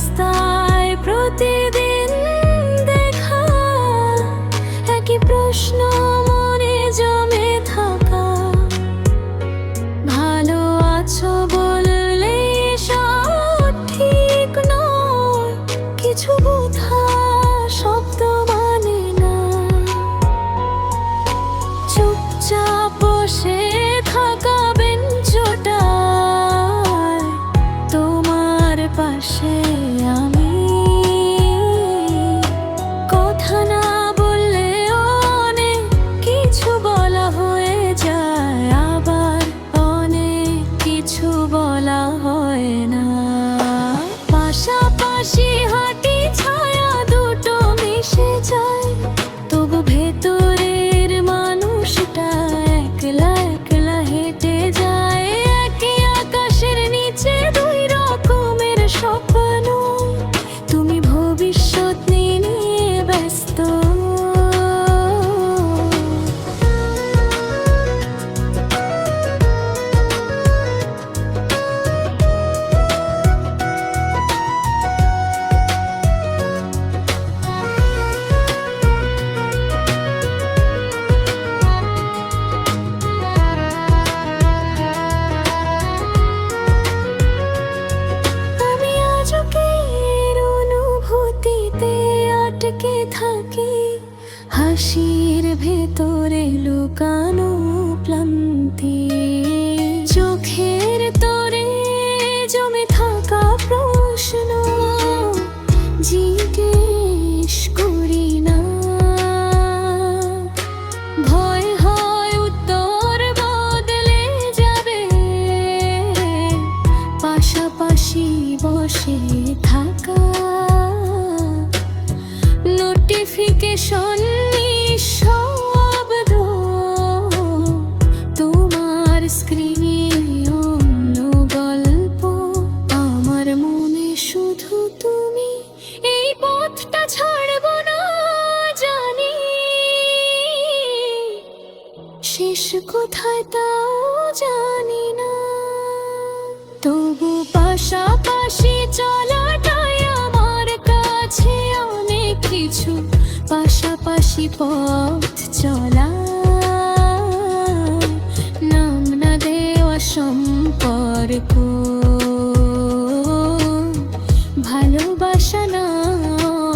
রাস্তায় প্রতিদিন দেখা, একই প্রশ্ন মনে জমে থাকা। ভালো আছো বললে সব ঠিক নয়, কিছু কথা শব্দ মানে না। চুপচাপ বসে থাকা বেঞ্চটায় তোমার পাশে আমি, কথা না বললেও অনেক কিছু বলা হয়ে যায়, আবার অনেক কিছু বলা হয় না। পাশাপাশি হাঁটি, ছায়া দুটো মিশে যায়, তবু ভেতরের মানুষটা একলা একলা হেঁটে যায়। একই আকাশের নিচে দুই রকমের স্বপ্ন, তুমি ভবিষ্যৎ নিয়ে ব্যস্ত। আটকে থাকি হাসির ভেতরে লুকানো ক্লান্তি, চোখের তোরে জমে থাকা প্রশ্ন জিজ্ঞেস করি না। ভয় হয় উত্তর বদলে যাবে, পাশাপাশি বসে থাকা। নোটিফিকেশন নিঃশব্দ, তোমার স্ক্রিনে অন্য গল্প। আমার মনে শুধু তুমি, এই পথটা ছাড়ব না জানি, শেষ কোথায় তাও জানি না। তবু পাশাপাশি চলাটাই আমার কাছে অনেক কিছু, পাশাপাশি পথ চলা, নাম না দেওয়া সম্পর্ক, ভালোবাসা না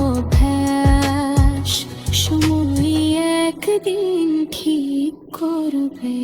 অভ্যাস, সময় একদিন ঠিক করবে।